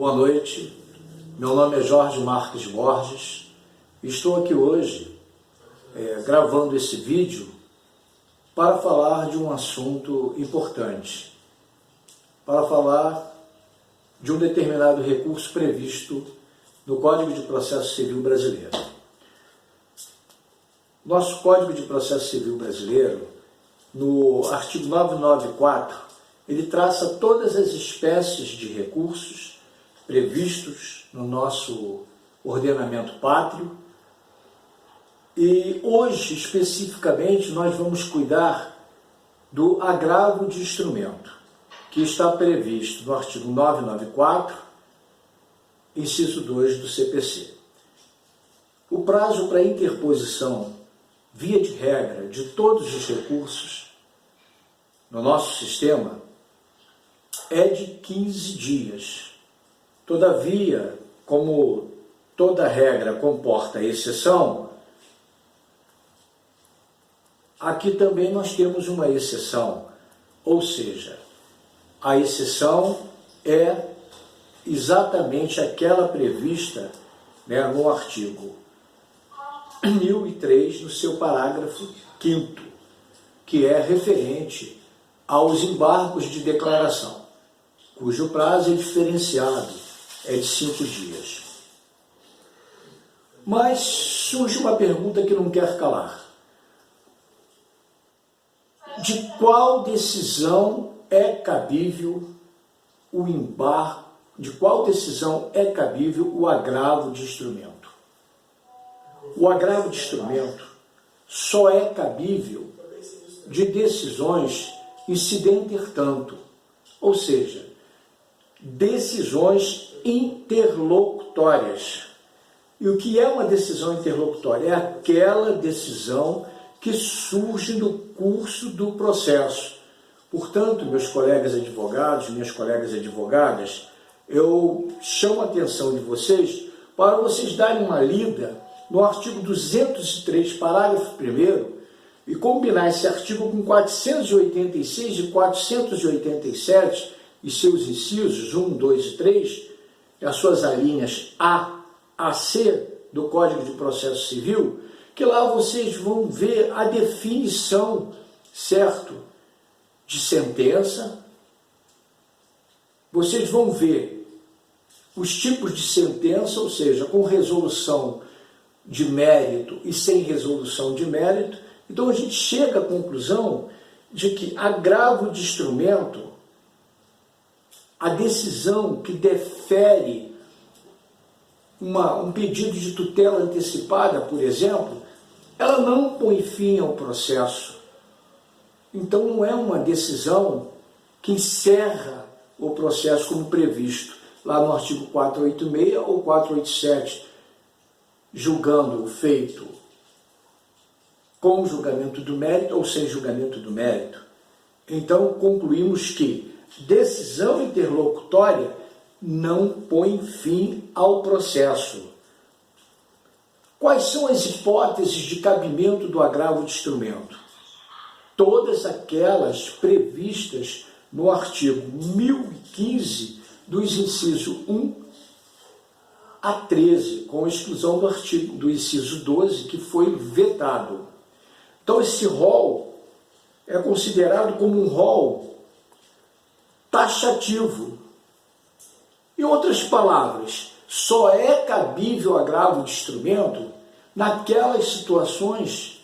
Boa noite, meu nome é Jorge Marques Borges e estou aqui hoje gravando esse vídeo para falar de um assunto importante, para falar de um determinado recurso previsto no Código de Processo Civil Brasileiro. Nosso Código de Processo Civil Brasileiro, no artigo 994, ele traça todas as espécies de recursos previstos no nosso ordenamento pátrio e hoje, especificamente, nós vamos cuidar do agravo de instrumento, que está previsto no artigo 994, inciso 2 do CPC. O prazo para interposição, via de regra, de todos os recursos no nosso sistema é de 15 dias. Todavia, como toda regra comporta exceção, aqui também nós temos uma exceção, ou seja, a exceção é exatamente aquela prevista no artigo 1003, no seu parágrafo 5º, que é referente aos embargos de declaração, cujo prazo é diferenciado, é de 5 dias. Mas surge uma pergunta que não quer calar. De qual decisão é cabível o embargo, de qual decisão é cabível o agravo de instrumento? O agravo de instrumento só é cabível de decisões incidenter tanto, ou seja, decisões interlocutórias. E o que é uma decisão interlocutória? É aquela decisão que surge no curso do processo. Portanto, meus colegas advogados, minhas colegas advogadas, eu chamo a atenção de vocês para vocês darem uma lida no artigo 203, parágrafo 1º, e combinar esse artigo com 486 e 487 e seus incisos 1, 2 e 3, as suas alíneas A a C do Código de Processo Civil, que lá vocês vão ver a definição, certo, de sentença, vocês vão ver os tipos de sentença, ou seja, com resolução de mérito e sem resolução de mérito. Então a gente chega à conclusão de que agravo de instrumento, a decisão que defere um pedido de tutela antecipada, por exemplo, ela não põe fim ao processo. Então não é uma decisão que encerra o processo como previsto lá no artigo 486 ou 487, julgando o feito com julgamento do mérito ou sem julgamento do mérito. Então concluímos que decisão interlocutória não põe fim ao processo. Quais são as hipóteses de cabimento do agravo de instrumento? Todas aquelas previstas no artigo 1015, dos incisos 1 a 13, com exclusão do inciso 12, que foi vetado. Então esse rol é considerado como um rol taxativo. Em outras palavras, só é cabível agravo de instrumento naquelas situações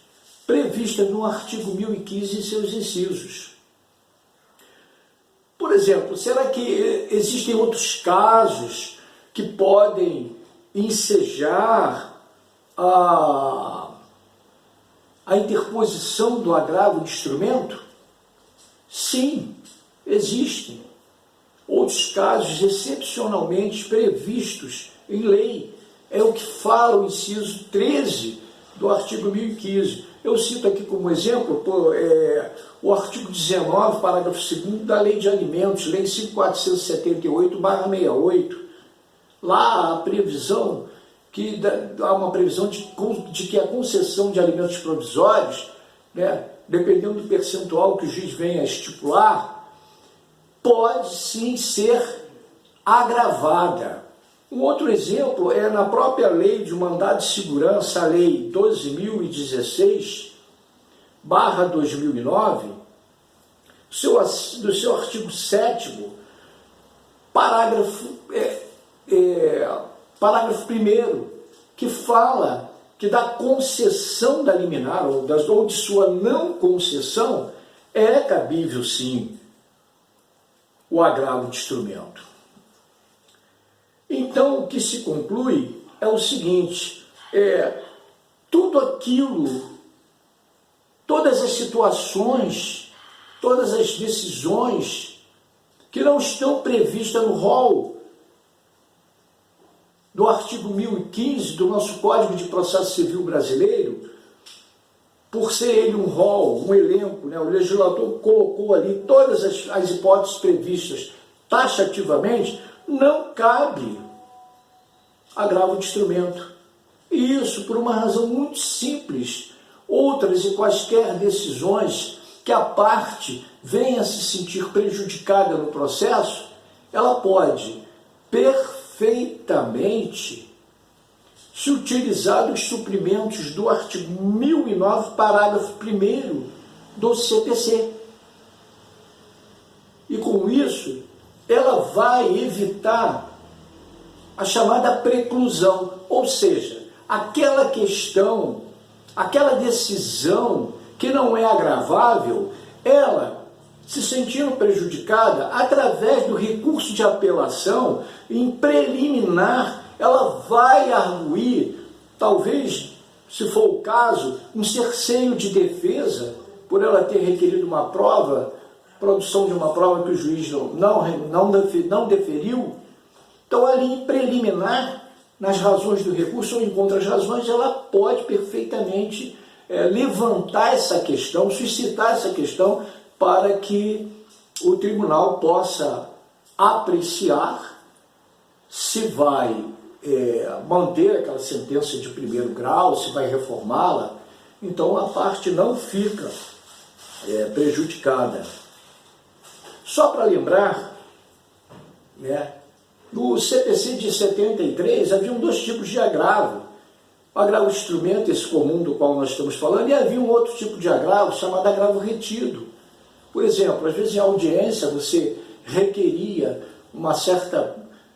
previstas no artigo 1015 e seus incisos. Por exemplo, será que existem outros casos que podem ensejar a interposição do agravo de instrumento? Sim, existem. Outros casos excepcionalmente previstos em lei. É o que fala o inciso 13 do artigo 1015. Eu cito aqui como exemplo o artigo 19, parágrafo 2º da Lei de Alimentos, Lei 5.478/68. Lá há previsão há uma previsão de que a concessão de alimentos provisórios, dependendo do percentual que o juiz venha a estipular, pode sim ser agravada. Um outro exemplo é na própria lei de mandado de segurança, a lei 12.016/2009, do seu artigo 7º, parágrafo 1º, que fala que da concessão da liminar ou de sua não concessão é cabível, sim, o agravo de instrumento. Então, o que se conclui é o seguinte, tudo aquilo, todas as situações, todas as decisões que não estão previstas no rol do artigo 1015 do nosso Código de Processo Civil brasileiro, por ser ele um rol, um elenco, né? O legislador colocou ali todas as hipóteses previstas taxativamente, não cabe agravo de instrumento. E isso por uma razão muito simples. Outras e quaisquer decisões que a parte venha se sentir prejudicada no processo, ela pode perfeitamente se utilizar dos suprimentos do artigo 1009, parágrafo 1º do CPC. E com isso, ela vai evitar a chamada preclusão, ou seja, aquela questão, aquela decisão que não é agravável, ela, se sentindo prejudicada, através do recurso de apelação, em preliminar, ela vai arguir, talvez, se for o caso, um cerceio de defesa, por ela ter requerido uma prova, produção de uma prova que o juiz não deferiu. Então, ali em preliminar, nas razões do recurso ou em outras razões, ela pode perfeitamente levantar essa questão, suscitar essa questão, para que o tribunal possa apreciar se vai manter aquela sentença de primeiro grau, se vai reformá-la. Então, a parte não fica prejudicada. Só para lembrar, no CPC de 73 haviam dois tipos de agravo. O agravo instrumento, esse comum do qual nós estamos falando, e havia um outro tipo de agravo chamado agravo retido. Por exemplo, às vezes em audiência você requeria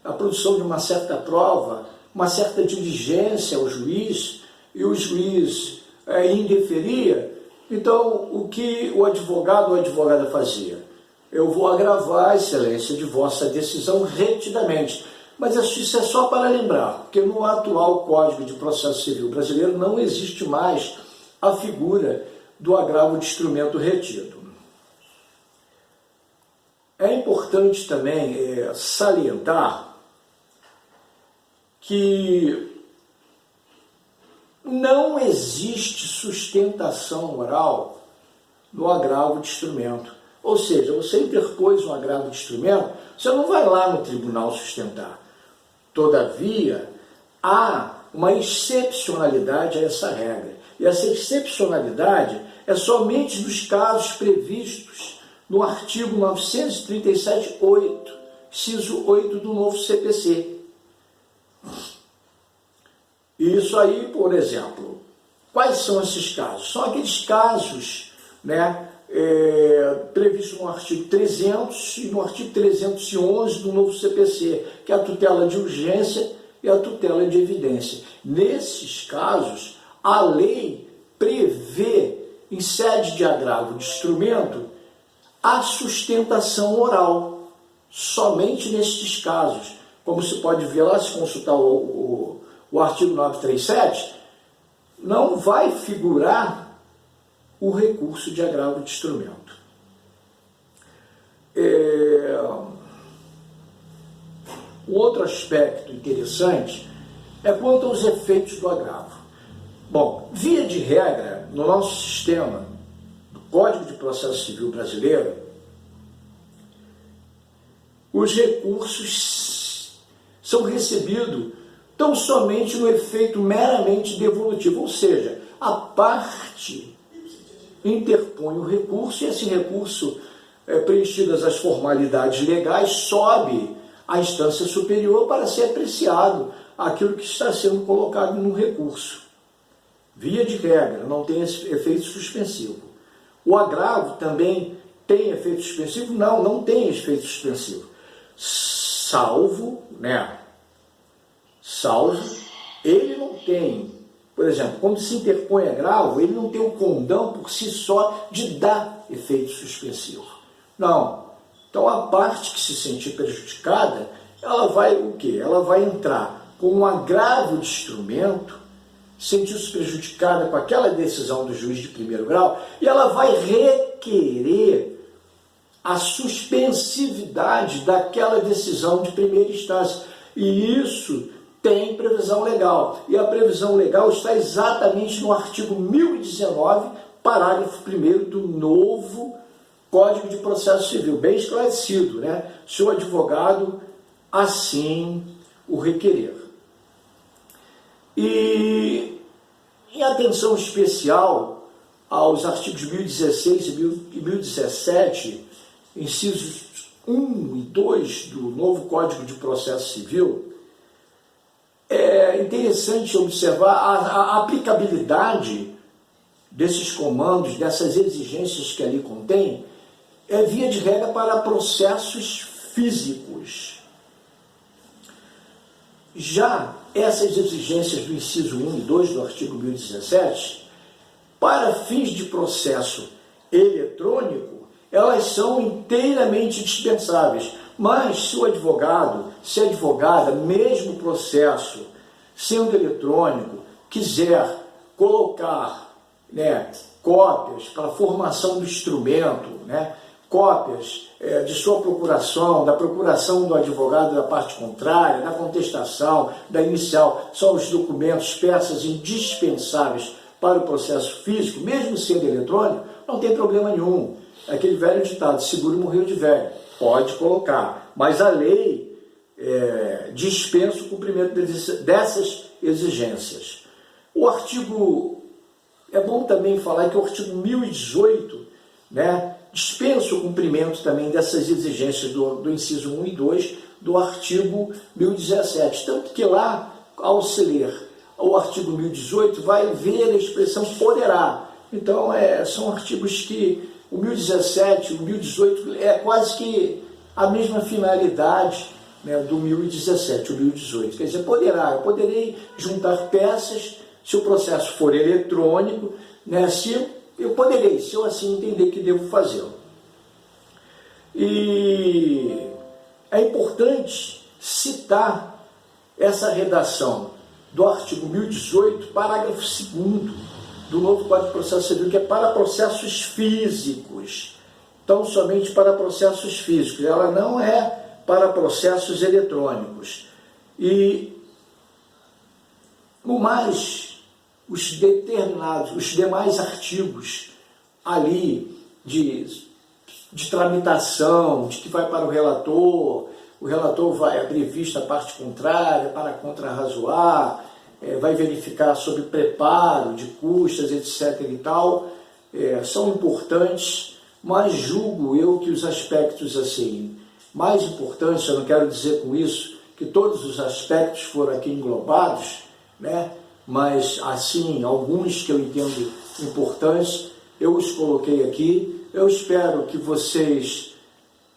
a produção de uma certa prova, uma certa diligência ao juiz, e o juiz indeferia. Então, o que o advogado ou a advogada fazia? Eu vou agravar, excelência, de vossa decisão retidamente. Mas isso é só para lembrar, porque no atual Código de Processo Civil brasileiro não existe mais a figura do agravo de instrumento retido. É importante também salientar que não existe sustentação oral no agravo de instrumento. Ou seja, você interpôs um agravo de instrumento, você não vai lá no tribunal sustentar. Todavia, há uma excepcionalidade a essa regra. E essa excepcionalidade é somente nos casos previstos no artigo 937.8, inciso 8 do novo CPC. Isso aí, por exemplo, quais são esses casos? São aqueles casos, previsto no artigo 300 e no artigo 311 do novo CPC, que é a tutela de urgência e a tutela de evidência. Nesses casos, a lei prevê, em sede de agravo de instrumento, a sustentação oral, somente nestes casos. Como se pode ver lá, se consultar o artigo 937, não vai figurar o recurso de agravo de instrumento. Um outro aspecto interessante é quanto aos efeitos do agravo. Bom, via de regra, no nosso sistema do Código de Processo Civil brasileiro, os recursos são recebidos tão somente no efeito meramente devolutivo, ou seja, a parte interpõe o recurso e esse recurso, preenchidas as formalidades legais, sobe à instância superior para ser apreciado aquilo que está sendo colocado no recurso. Via de regra, não tem esse efeito suspensivo. O agravo também tem efeito suspensivo? Não, não tem efeito suspensivo. Salvo, ele não tem, por exemplo, quando se interpõe agravo, ele não tem o condão por si só de dar efeito suspensivo. Não. Então a parte que se sentir prejudicada, ela vai o quê? Ela vai entrar com um agravo de instrumento, sentiu-se prejudicada com aquela decisão do juiz de primeiro grau, e ela vai requerer a suspensividade daquela decisão de primeira instância. E isso tem previsão legal. E a previsão legal está exatamente no artigo 1019, parágrafo 1º do novo Código de Processo Civil, bem esclarecido, se o advogado assim o requerer. E em atenção especial aos artigos 1016 e 1017, incisos 1 e 2 do novo Código de Processo Civil, é interessante observar a aplicabilidade desses comandos, dessas exigências que ali contém, via de regra para processos físicos. Já essas exigências do inciso 1 e 2 do artigo 1017, para fins de processo eletrônico, elas são inteiramente dispensáveis. Mas se o advogado, se a advogada, mesmo o processo sendo eletrônico, quiser colocar cópias para a formação do instrumento, cópias de sua procuração, da procuração do advogado da parte contrária, da contestação, da inicial, são os documentos, peças indispensáveis para o processo físico, mesmo sendo eletrônico, não tem problema nenhum. Aquele velho ditado, seguro morreu de velho, pode colocar, mas a lei dispensa o cumprimento dessas exigências. O artigo, é bom também falar que o artigo 1018, dispensa o cumprimento também dessas exigências do inciso 1 e 2 do artigo 1017. Tanto que lá, ao se ler o artigo 1018, vai ver a expressão poderá. Então, são artigos que o 1017, o 1018 é quase que a mesma finalidade do 1017, o 1018. Quer dizer, eu poderei juntar peças se o processo for eletrônico, se eu assim entender que devo fazê-lo. E é importante citar essa redação do artigo 1018, parágrafo 2º do novo Código de Processo Civil, que é para processos físicos. Então, somente para processos físicos. Ela não é para processos eletrônicos. E, no mais, os demais artigos ali de tramitação, de que vai para o relator vai abrir vista à parte contrária, para contrarrazoar, vai verificar sobre preparo de custas, etc. e tal, são importantes, mas julgo eu que os aspectos assim mais importantes, eu não quero dizer com isso que todos os aspectos foram aqui englobados, mas assim, alguns que eu entendo importantes, eu os coloquei aqui. Eu espero que vocês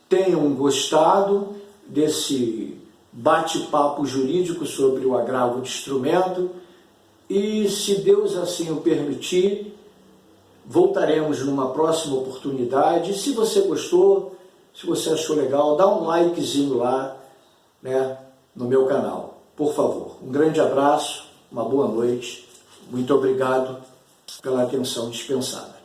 tenham gostado desse bate-papo jurídico sobre o agravo de instrumento e, se Deus assim o permitir, voltaremos numa próxima oportunidade. Se você gostou, se você achou legal, dá um likezinho lá, no meu canal, por favor. Um grande abraço, uma boa noite, muito obrigado pela atenção dispensada.